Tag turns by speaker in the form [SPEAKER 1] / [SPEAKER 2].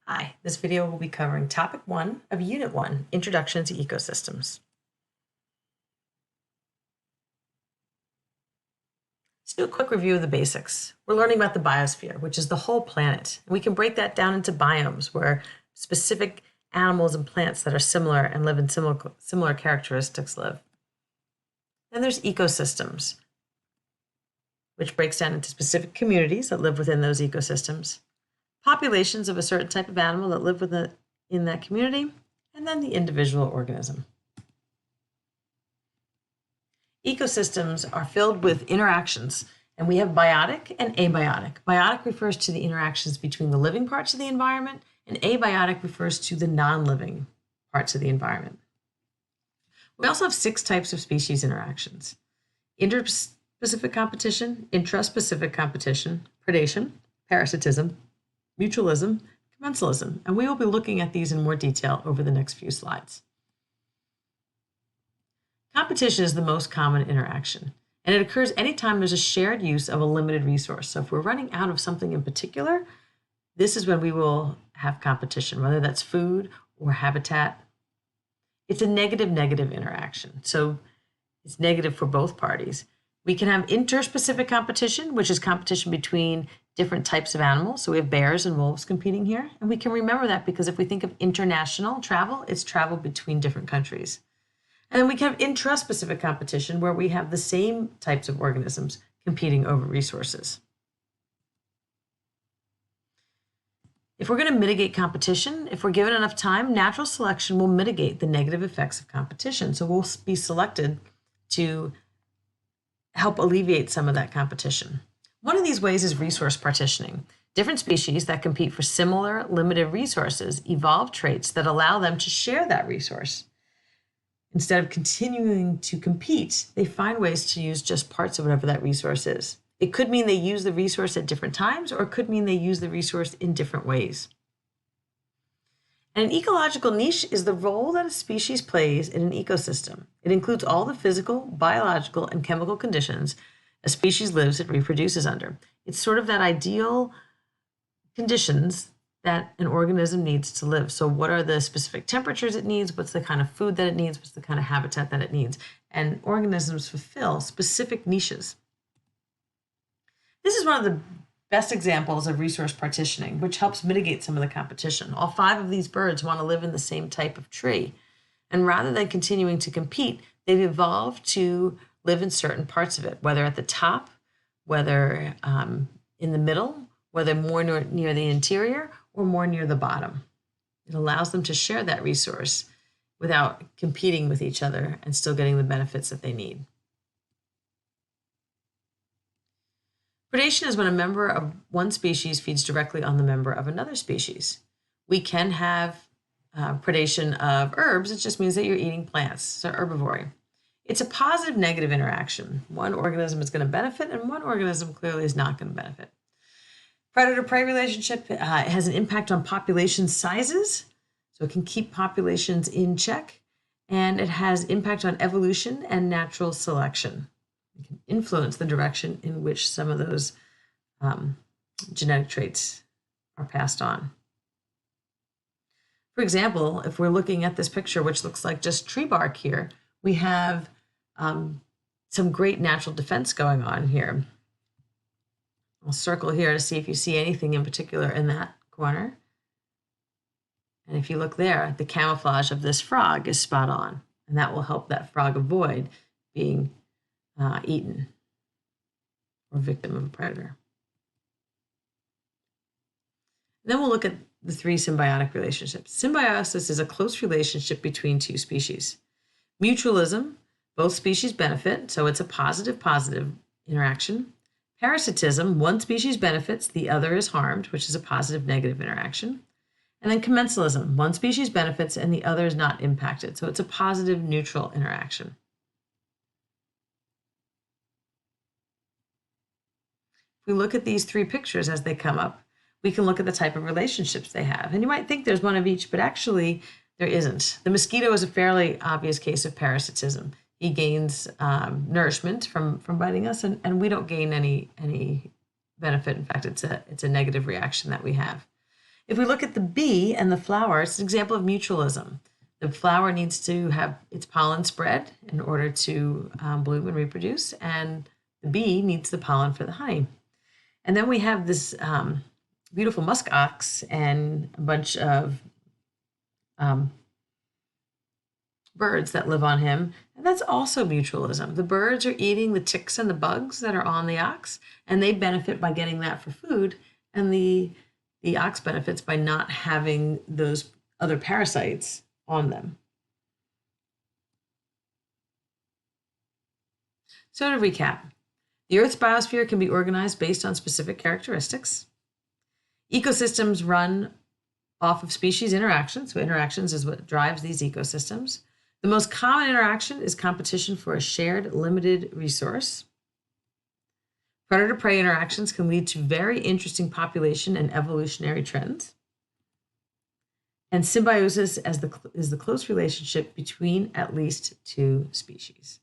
[SPEAKER 1] Hi, this video will be covering Topic 1 of Unit 1, Introduction to Ecosystems. Let's do a quick review of the basics. We're learning about the biosphere, which is the whole planet. And we can break that down into biomes, where specific animals and plants that are similar and live in similar characteristics live. Then there's ecosystems, which breaks down into specific communities that live within those ecosystems, populations of a certain type of animal that live in that community, and then the individual organism. Ecosystems are filled with interactions, and we have biotic and abiotic. Biotic refers to the interactions between the living parts of the environment, and abiotic refers to the non-living parts of the environment. We also have 6 types of species interactions: interspecific competition, intraspecific competition, predation, parasitism, mutualism, commensalism, and we will be looking at these in more detail over the next few slides. Competition is the most common interaction, and it occurs anytime there's a shared use of a limited resource. So if we're running out of something in particular, this is when we will have competition, whether that's food or habitat. It's a negative interaction, so it's negative for both parties. We can have interspecific competition, which is competition between different types of animals. So we have bears and wolves competing here. And we can remember that because if we think of international travel, it's travel between different countries. And then we can have intraspecific competition, where we have the same types of organisms competing over resources. If we're going to mitigate competition, if we're given enough time, natural selection will mitigate the negative effects of competition. So we'll be selected to help alleviate some of that competition. One of these ways is resource partitioning. Different species that compete for similar limited resources evolve traits that allow them to share that resource. Instead of continuing to compete, they find ways to use just parts of whatever that resource is. It could mean they use the resource at different times, or it could mean they use the resource in different ways. And an ecological niche is the role that a species plays in an ecosystem. It includes all the physical, biological, and chemical conditions a species lives and reproduces under. It's sort of that ideal conditions that an organism needs to live. So what are the specific temperatures it needs? What's the kind of food that it needs? What's the kind of habitat that it needs? And organisms fulfill specific niches. This is one of the best examples of resource partitioning, which helps mitigate some of the competition. All 5 of these birds want to live in the same type of tree. And rather than continuing to compete, they've evolved to live in certain parts of it, whether at the top, whether in the middle, whether more near the interior, or more near the bottom. It allows them to share that resource without competing with each other and still getting the benefits that they need. Predation is when a member of one species feeds directly on the member of another species. We can have predation of herbs. It just means that you're eating plants, so herbivory. It's a positive-negative interaction. One organism is going to benefit, and one organism clearly is not going to benefit. Predator-prey relationship has an impact on population sizes, so it can keep populations in check, and it has impact on evolution and natural selection. It can influence the direction in which some of those genetic traits are passed on. For example, if we're looking at this picture, which looks like just tree bark here, we have some great natural defense going on here. I'll circle here to see if you see anything in particular in that corner. And if you look there, the camouflage of this frog is spot on, and that will help that frog avoid being eaten or victim of a predator. Then we'll look at the 3 symbiotic relationships. Symbiosis is a close relationship between 2 species. Mutualism, both species benefit, so it's a positive interaction. Parasitism, one species benefits, the other is harmed, which is a positive-negative interaction. And then commensalism, one species benefits and the other is not impacted, so it's a positive-neutral interaction. If we look at these 3 pictures as they come up, we can look at the type of relationships they have. And you might think there's one of each, but actually there isn't. The mosquito is a fairly obvious case of parasitism. He gains nourishment from biting us, and we don't gain any benefit. In fact, it's a negative reaction that we have. If we look at the bee and the flower, it's an example of mutualism. The flower needs to have its pollen spread in order to bloom and reproduce, and the bee needs the pollen for the honey. And then we have this beautiful musk ox and a bunch of birds that live on him. And that's also mutualism. The birds are eating the ticks and the bugs that are on the ox, and they benefit by getting that for food. And the ox benefits by not having those other parasites on them. So to recap, the Earth's biosphere can be organized based on specific characteristics. Ecosystems run off of species interactions. So interactions is what drives these ecosystems. The most common interaction is competition for a shared limited resource. Predator-prey interactions can lead to very interesting population and evolutionary trends. And symbiosis is the close relationship between at least two species.